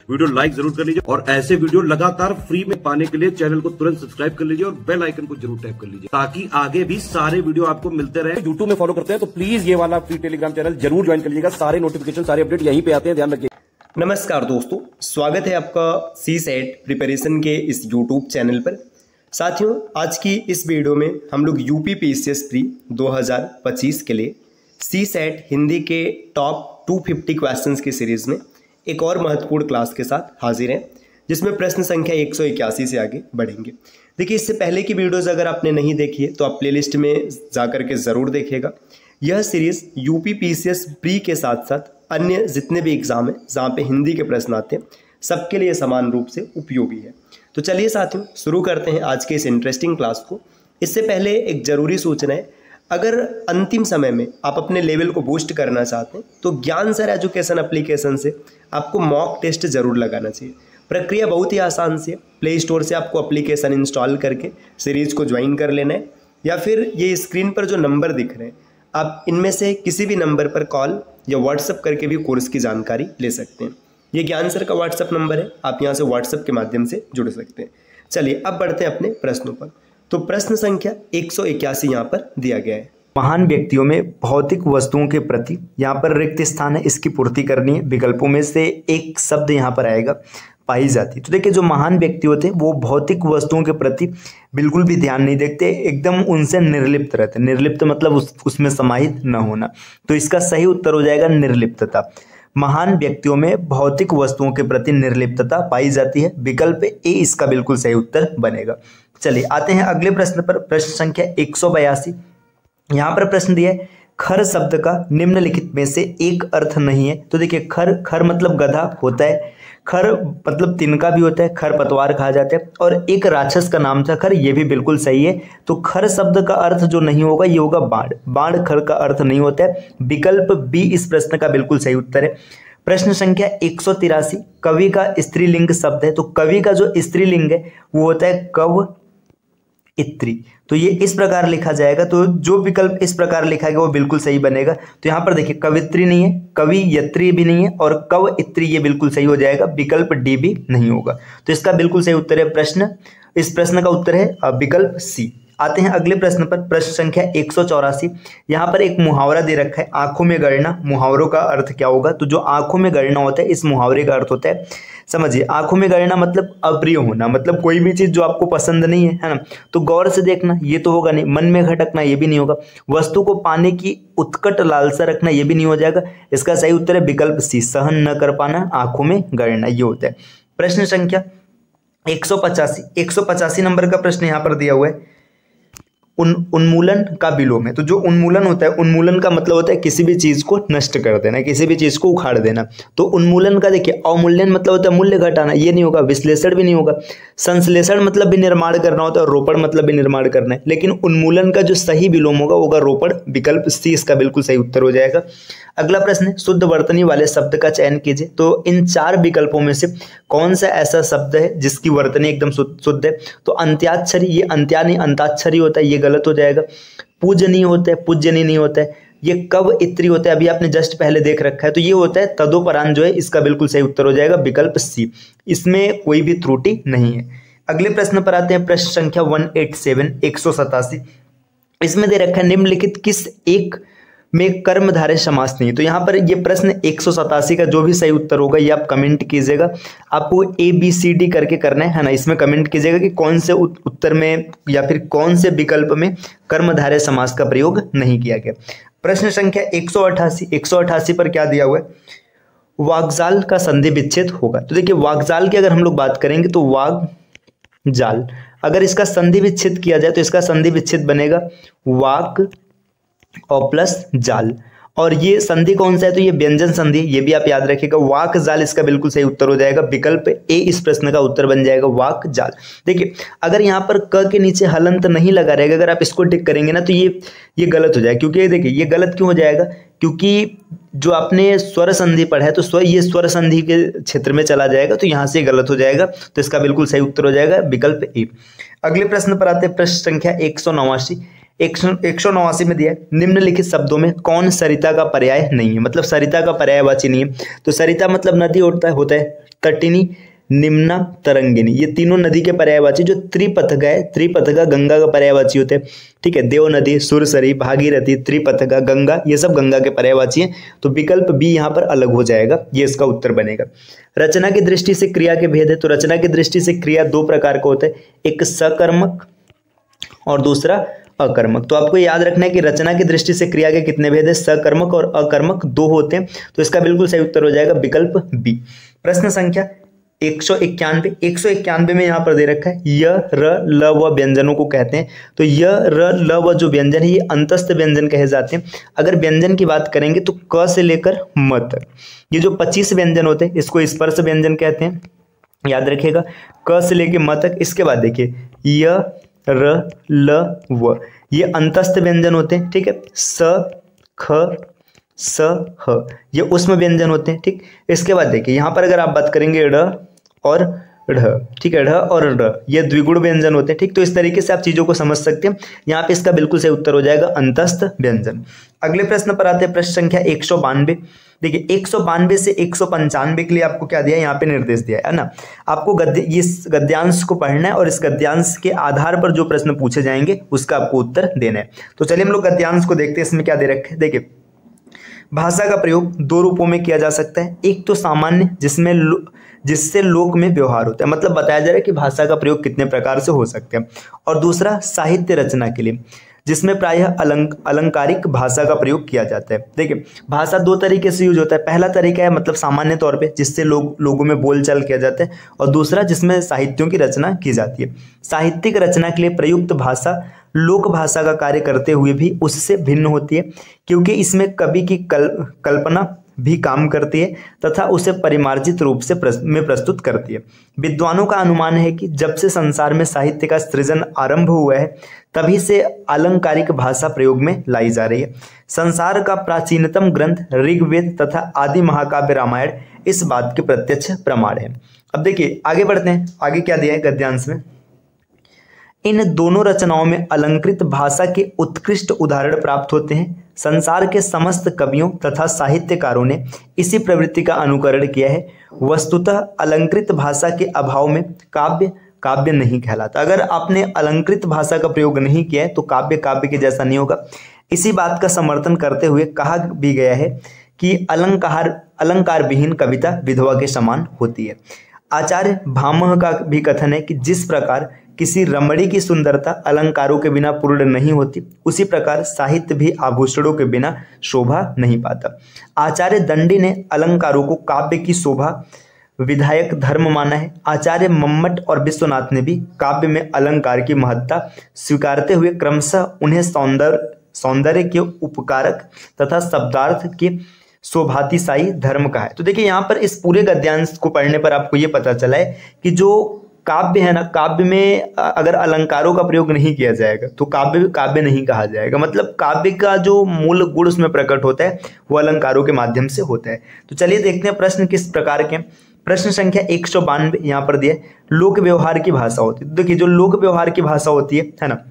Video like जरूर कर लीजिए और ऐसे वीडियो लगातार फ्री में पाने के लिए चैनल को तुरंत सब्सक्राइब कर लीजिए और बेल आइकन को जरूर टैप कर लीजिए ताकि आगे भी सारे वीडियो आपको मिलते रहे। यूट्यूब में फॉलो करते हैं तो प्लीज ये वाला फ्री टेलीग्राम चैनल जरूर ज्वाइन कर लीजिएगा। सारे नोटिफिकेशन सारे अपडेट यहीं पे आते हैं, ध्यान रखिए। नमस्कार दोस्तों, स्वागत है आपका सीसेट प्रिपरेशन के इस यूट्यूब चैनल पर। साथियों, आज की इस वीडियो में हम लोग यूपी पीसीएस प्री 2025 के लिए सीसेट हिंदी के टॉप 250 क्वेश्चंस की सीरीज में एक और महत्वपूर्ण क्लास के साथ हाजिर हैं, जिसमें प्रश्न संख्या 181 से आगे बढ़ेंगे। देखिए, इससे पहले की वीडियोज़ अगर आपने नहीं देखी है तो आप प्लेलिस्ट में जाकर के ज़रूर देखिएगा। यह सीरीज़ यूपी पीसीएस प्री के साथ साथ अन्य जितने भी एग्ज़ाम हैं जहाँ पे हिंदी के प्रश्न आते हैं, सबके लिए समान रूप से उपयोगी है। तो चलिए साथियों, शुरू करते हैं आज के इस इंटरेस्टिंग क्लास को। इससे पहले एक ज़रूरी सूचना है, अगर अंतिम समय में आप अपने लेवल को बूस्ट करना चाहते हैं तो ज्ञान सर एजुकेशन एप्लीकेशन से आपको मॉक टेस्ट जरूर लगाना चाहिए। प्रक्रिया बहुत ही आसान सी है। प्ले स्टोर से आपको एप्लीकेशन इंस्टॉल करके सीरीज़ को ज्वाइन कर लेना है, या फिर ये स्क्रीन पर जो नंबर दिख रहे हैं आप इनमें से किसी भी नंबर पर कॉल या व्हाट्सअप करके भी कोर्स की जानकारी ले सकते हैं। ये ज्ञान सर का व्हाट्सअप नंबर है, आप यहाँ से व्हाट्सअप के माध्यम से जुड़ सकते हैं। चलिए अब बढ़ते हैं अपने प्रश्नों पर। तो प्रश्न संख्या 181 यहाँ पर दिया गया है। महान व्यक्तियों में भौतिक वस्तुओं के प्रति यहाँ पर रिक्त स्थान है, इसकी पूर्ति करनी है। विकल्पों में से एक शब्द यहाँ पर आएगा, पाई जाती। तो देखिए, जो महान व्यक्ति होते हैं वो भौतिक वस्तुओं के प्रति बिल्कुल भी ध्यान नहीं देखते, एकदम उनसे निर्लिप्त रहते। निर्लिप्त मतलब उसमें समाहित न होना। तो इसका सही उत्तर हो जाएगा निर्लिप्तता। महान व्यक्तियों में भौतिक वस्तुओं के प्रति निर्लिप्तता पाई जाती है। विकल्प ए इसका बिल्कुल सही उत्तर बनेगा। चलिए आते हैं अगले प्रश्न पर। प्रश्न संख्या 182। यहाँ पर प्रश्न दिया है, खर शब्द का निम्नलिखित में से एक अर्थ नहीं है। तो देखिए, खर मतलब गधा होता है, खर मतलब तिनका भी होता है, खर पतवार कहा जाता है, और एक राक्षस का नाम था खर, ये भी बिल्कुल सही है। तो खर शब्द का अर्थ जो नहीं होगा ये होगा बाण। बाण खर का अर्थ नहीं होता है। विकल्प बी इस प्रश्न का बिल्कुल सही उत्तर है। प्रश्न संख्या 183। कवि का स्त्रीलिंग शब्द है। तो कवि का जो स्त्रीलिंग है वो होता है कव इत्री। तो ये इस प्रकार लिखा जाएगा। तो जो विकल्प इस प्रकार लिखा गया वो बिल्कुल सही बनेगा। तो यहाँ पर देखिए, कवित्री नहीं है, कवियत्री भी नहीं है, और कव इत्री ये बिल्कुल सही हो जाएगा। विकल्प डी भी नहीं होगा। तो इसका बिल्कुल सही उत्तर है इस प्रश्न का उत्तर है विकल्प सी। आते हैं अगले प्रश्न पर। प्रश्न संख्या 184। यहाँ पर एक मुहावरा दे रखा है, आंखों में गड़ना। मुहावरों का अर्थ क्या होगा? तो जो आंखों में गड़ना होता है, इस मुहावरे का अर्थ होता है, समझिए, आंखों में गड़ना मतलब अप्रिय होना, मतलब कोई भी चीज जो आपको पसंद नहीं है ना, तो गौर से देखना ये तो होगा नहीं। मन में खटकना ये भी नहीं होगा। वस्तु को पाने की उत्कट लालसा रखना ये भी नहीं हो जाएगा। इसका सही उत्तर है विकल्प सी, सहन न कर पाना, आंखों में गड़ना ये होता है। प्रश्न संख्या 185 नंबर का प्रश्न यहाँ पर दिया हुआ है, उन्मूलन का विलोम है। तो जो उन्मूलन होता है, उन्मूलन का मतलब होता है किसी भी चीज को नष्ट कर देना, किसी भी चीज को उखाड़ देना। तो उन्मूलन का देखिए, अवमूल्यन मतलब होता है मूल्य घटाना, ये नहीं होगा। विश्लेषण भी नहीं होगा। संश्लेषण मतलब भी निर्माण करना होता है, और रोपण मतलब भी निर्माण करना है। लेकिन उन्मूलन का जो सही विलोम होगा होगा रोपण। विकल्प सी इसका बिल्कुल सही उत्तर हो जाएगा। अगला प्रश्न है, शुद्ध वर्तनी वाले शब्द का चयन कीजिए। तो इन चार विकल्पों में से कौन सा ऐसा शब्द है जिसकी वर्तनी एकदम शुद्ध है? तो अंत्याक्षरी, ये अंत्या नहीं अंताक्षरी होता है, ये गलत हो जाएगा। पूजनीय होता है, पूजनीय नहीं होता है। ये कव इत्री होता है, अभी आपने जस्ट पहले देख रखा है। तो ये होता है तदोपरांत जो है, इसका बिल्कुल सही उत्तर हो जाएगा विकल्प सी। इसमें कोई भी त्रुटि नहीं है। अगले प्रश्न पर आते हैं। प्रश्न संख्या 187। इसमें दे रखा है, निम्नलिखित किस एक में कर्मधारय समास नहीं। तो यहाँ पर ये प्रश्न 187 का जो भी सही उत्तर होगा ये आप कमेंट कीजिएगा। आपको ABCD करके करना है ना। इसमें कमेंट कीजिएगा कि कौन से उत्तर में या फिर कौन से विकल्प में कर्मधारय समास का प्रयोग नहीं किया गया। प्रश्न संख्या 188 पर क्या दिया हुआ है? वाग्जाल का संधि विच्छेद होगा। तो देखिए, वाग्जाल की अगर हम लोग बात करेंगे तो वाग्जाल, अगर इसका संधि विच्छेद किया जाए तो इसका संधि विच्छेद बनेगा वाक और प्लस जाल। और ये संधि कौन सा है? तो ये व्यंजन संधि, ये भी आप याद रखिएगा। वाक जाल इसका बिल्कुल सही उत्तर हो जाएगा। विकल्प ए इस प्रश्न का उत्तर बन जाएगा वाक जाल। देखिए, अगर यहाँ पर क के नीचे हलंत नहीं लगा रहेगा, अगर आप इसको टिक करेंगे ना तो ये गलत हो जाएगा। क्योंकि देखिए, ये गलत क्यों हो जाएगा? क्योंकि जो आपने स्वर संधि पढ़ा है तो ये स्वर संधि के क्षेत्र में चला जाएगा, तो यहाँ से गलत हो जाएगा। तो इसका बिल्कुल सही उत्तर हो जाएगा विकल्प ए। अगले प्रश्न पर आते हैं। प्रश्न संख्या 189 में दिया है, निम्नलिखित शब्दों में कौन सरिता का पर्याय नहीं है? मतलब सरिता का पर्यायवाची नहीं है। तो सरिता मतलब नदी होता है तटिनी, निम्ना, तरंगिनी, ये तीनों नदी के पर्यायवाची जो त्रिपथगा है, त्रिपथगा गंगा का पर्यायवाची होते हैं, ठीक है। देव नदी, सुरसरी, भागीरथी, त्रिपथगा, गंगा, ये सब गंगा के पर्यायवाची हैं। तो विकल्प बी यहाँ पर अलग हो जाएगा, ये इसका उत्तर बनेगा। रचना की दृष्टि से क्रिया के भेद है, तो रचना की दृष्टि से क्रिया दो प्रकार का होता है, एक सकर्मक और दूसरा अकर्मक। तो आपको याद रखना है कि रचना की दृष्टि से क्रिया के कितने भेद है, सकर्मक और अकर्मक दो होते हैं। तो इसका बिल्कुल सही उत्तर हो जाएगा विकल्प बी। प्रश्न संख्या 191 में यहाँ पर दे रखा है य, र, ल, व व्यंजनों को कहते हैं। तो य, र, ल, व जो व्यंजन है ये अंतस्थ व्यंजन कहे जाते हैं। अगर व्यंजन की बात करेंगे तो क से लेकर म तक ये जो 25 व्यंजन होते हैं इसको स्पर्श व्यंजन कहते हैं, याद रखिएगा, क से लेकर म तक। इसके बाद देखिए य, र, ल, व ये अंतस्थ व्यंजन होते हैं, ठीक है। स, ख, स, ह ये उष्म व्यंजन होते हैं, ठीक। इसके बाद देखिए यहाँ पर अगर आप बात करेंगे ड़ और ढ़, ठीक है, ढ़ और ढ़ ये द्विगुण व्यंजन होते हैं, ठीक। तो इस तरीके से आप चीजों को समझ सकते हैं। यहाँ पे इसका बिल्कुल सही उत्तर हो जाएगा अंतस्थ व्यंजन। अगले प्रश्न पर आते हैं, प्रश्न संख्या 192। देखिए 192 से 195 के लिए आपको क्या दिया है, यहाँ पे निर्देश दिया है ना। आपको इस गद्यांश को पढ़ना है और इस गद्यांश के आधार पर जो प्रश्न पूछे जाएंगे उसका आपको उत्तर देना है। तो चलिए हम लोग गद्यांश को देखते हैं, इसमें क्या दे रखे हैं। देखिए भाषा का प्रयोग दो रूपों में किया जा सकता है, एक तो सामान्य जिससे लोक में व्यवहार होता है, मतलब बताया जा रहा है कि भाषा का प्रयोग कितने प्रकार से हो सकते हैं, और दूसरा साहित्य रचना के लिए जिसमें प्रायः अलंकारिक भाषा का प्रयोग किया जाता है। देखिए भाषा दो तरीके से यूज होता है, पहला तरीका है मतलब सामान्य तौर पे जिससे लोगों में बोलचाल किया जाता है, और दूसरा जिसमें साहित्यों की रचना की जाती है। साहित्यिक रचना के लिए प्रयुक्त भाषा लोक भाषा का कार्य करते हुए भी उससे भिन्न होती है, क्योंकि इसमें कवि की कल्पना भी काम करती है तथा उसे परिमार्जित रूप से प्रस्तुत करती है। विद्वानों का अनुमान है कि जब से संसार में साहित्य का सृजन आरंभ हुआ है तभी से अलंकारिक भाषा प्रयोग में लाई जा रही है। संसार का प्राचीनतम ग्रंथ ऋग्वेद तथा आदि महाकाव्य रामायण इस बात के प्रत्यक्ष प्रमाण है। अब देखिए आगे बढ़ते हैं, आगे क्या दिया है गद्यांश में। इन दोनों रचनाओं में अलंकृत भाषा के उत्कृष्ट उदाहरण प्राप्त होते हैं। संसार के समस्त कवियों तथा साहित्यकारों ने इसी प्रवृत्ति का अनुकरण किया है। वस्तुतः अलंकृत भाषा के अभाव में काव्य नहीं कहलाता। अगर आपने अलंकृत भाषा का प्रयोग नहीं किया है तो काव्य के जैसा नहीं होगा। इसी बात का समर्थन करते हुए कहा भी गया है कि अलंकार विहीन कविता विधवा के समान होती है। आचार्य भामह का भी कथन है कि जिस प्रकार किसी रमणी की सुंदरता अलंकारों के बिना पूर्ण नहीं होती, उसी प्रकार साहित्य भी आभूषणों के बिना शोभा नहीं पाता। आचार्य दंडी ने अलंकारों को काव्य की शोभा विधायक धर्म माना है। आचार्य मम्मट और विश्वनाथ ने भी काव्य में अलंकार की महत्ता स्वीकारते हुए क्रमशः उन्हें सौंदर्य के उपकारक तथा शब्दार्थ के शोभातिशायी धर्म कहा है। तो देखिए यहाँ पर इस पूरे गद्यांश को पढ़ने पर आपको ये पता चला है कि जो काव्य है ना, काव्य में अगर अलंकारों का प्रयोग नहीं किया जाएगा तो काव्य नहीं कहा जाएगा। मतलब काव्य का जो मूल गुण उसमें प्रकट होता है वो अलंकारों के माध्यम से होता है। तो चलिए देखते हैं प्रश्न किस प्रकार के। प्रश्न संख्या 192 यहाँ पर दिया, लोक व्यवहार की भाषा होती है। देखिए जो लोक व्यवहार की भाषा होती है ना,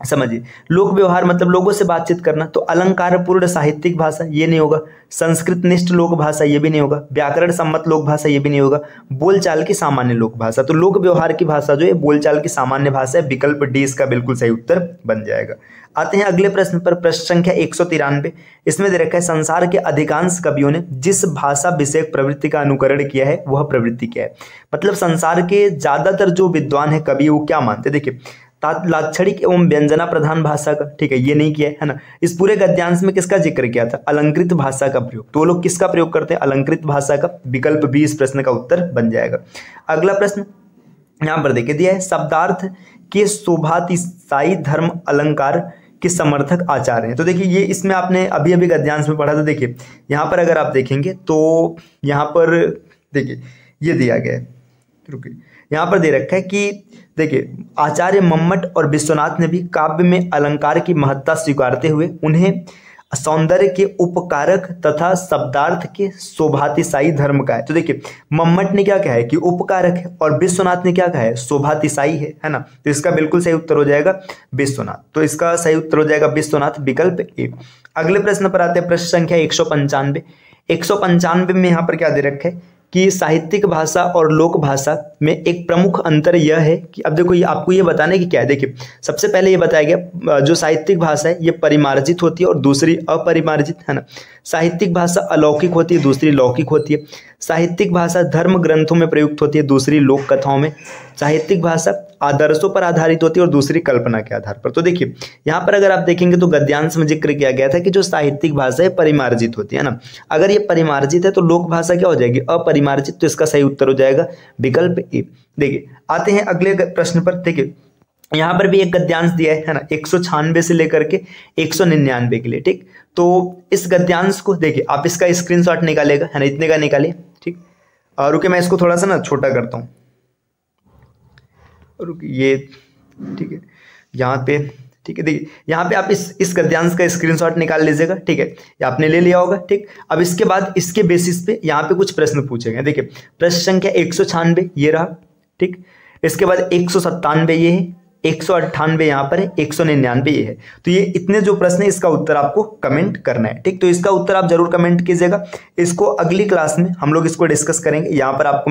समझिए लोक व्यवहार मतलब लोगों से बातचीत करना, तो अलंकार पूर्ण साहित्यिक भाषा ये नहीं होगा, संस्कृत निष्ठ लोक भाषा ये भी नहीं होगा, व्याकरण सम्मत लोक भाषा ये भी नहीं होगा, बोलचाल की सामान्य लोक भाषा। तो लोक व्यवहार की भाषा जो है बोलचाल की सामान्य भाषा है, विकल्प डी इसका बिल्कुल सही उत्तर बन जाएगा। आते हैं अगले प्रश्न पर, प्रश्न संख्या 193। इसमें दे रखा है संसार के अधिकांश कवियों ने जिस भाषा विषयक प्रवृत्ति का अनुकरण किया है वह प्रवृत्ति क्या है। मतलब संसार के ज्यादातर जो विद्वान है कवि वो क्या मानते हैं। देखिए लाक्षणिक एवं व्यंजना प्रधान भाषा का, ठीक है, ये नहीं किया है ना। इस पूरे गद्यांश में किसका जिक्र किया था, अलंकृत भाषा का प्रयोग। तो वो लोग किसका प्रयोग करते हैं, अलंकृत भाषा का। विकल्प बी इस प्रश्न का उत्तर बन जाएगा। अगला प्रश्न यहाँ पर देखिए दिया है, शब्दार्थ के शोभातिशायी धर्म अलंकार के समर्थक आचार्य हैं। तो देखिए ये इसमें आपने अभी अभी गद्यांश में पढ़ा था। देखिए यहाँ पर अगर आप देखेंगे तो यहाँ पर देखिए ये दिया गया है, रुकिए यहाँ पर दे रखा है कि देखिए आचार्य मम्मट और विश्वनाथ ने भी काव्य में अलंकार की महत्ता स्वीकारते हुए उन्हें सौंदर्य के उपकारक तथा शब्दार्थ के शोभातिशायी धर्म का है। तो देखिए मम्मट ने क्या कहा है कि उपकारक है और विश्वनाथ ने क्या कहा है शोभातिशायी है ना। तो इसका बिल्कुल सही उत्तर हो जाएगा विश्वनाथ। तो इसका सही उत्तर हो जाएगा विश्वनाथ, विकल्प ए। अगले प्रश्न पर आते हैं, प्रश्न संख्या 195। 195 में यहाँ पर क्या दे रखा है, कि साहित्यिक भाषा और लोक भाषा में एक प्रमुख अंतर यह है कि अब देखो ये आपको ये बताना है कि क्या है। देखिए सबसे पहले ये बताया गया जो साहित्यिक भाषा है ये परिमार्जित होती है और दूसरी अपरिमार्जित, है ना। साहित्यिक भाषा अलौकिक होती है, दूसरी लौकिक होती है। साहित्यिक भाषा धर्म ग्रंथों में प्रयुक्त होती है, दूसरी लोक कथाओं में। साहित्यिक भाषा आदर्शों पर आधारित होती है और दूसरी कल्पना के आधार पर। तो देखिए यहाँ पर अगर आप देखेंगे तो गद्यांश में जिक्र किया गया था कि जो साहित्यिक भाषा है परिमार्जित होती है ना। अगर ये परिमार्जित है तो लोक भाषा क्या हो जाएगी, अपरिमार्जित। तो इसका सही उत्तर हो जाएगा विकल्प ए। देखिए आते हैं अगले प्रश्न पर। देखिए यहाँ पर भी एक गद्यांश दिया है ना, 196 से लेकर के 199 के लिए, ठीक। तो इस गद्यांश को देखिए आप इसका स्क्रीनशॉट निकालेगा, है ना, इतने का निकालिए, ठीक। और रुके मैं इसको थोड़ा सा ना छोटा करता हूँ, ये ठीक है यहाँ पे, ठीक है। देखिए यहाँ पे आप इस गद्यांश का स्क्रीनशॉट निकाल लीजिएगा, ठीक है, ये आपने ले लिया होगा, ठीक। अब इसके बाद इसके बेसिस पे यहाँ पे कुछ प्रश्न पूछे गए। देखिए प्रश्न संख्या 196 ये रहा, ठीक। इसके बाद 197 ये है, 198 यहाँ पर है, 199 ये है। तो ये इतने जो प्रश्न है इसका उत्तर आपको कमेंट करना है, ठीक। तो इसका उत्तर आप जरूर कमेंट कीजिएगा। इसको अगली क्लास में हम लोग इसको डिस्कस करेंगे। यहाँ पर आपको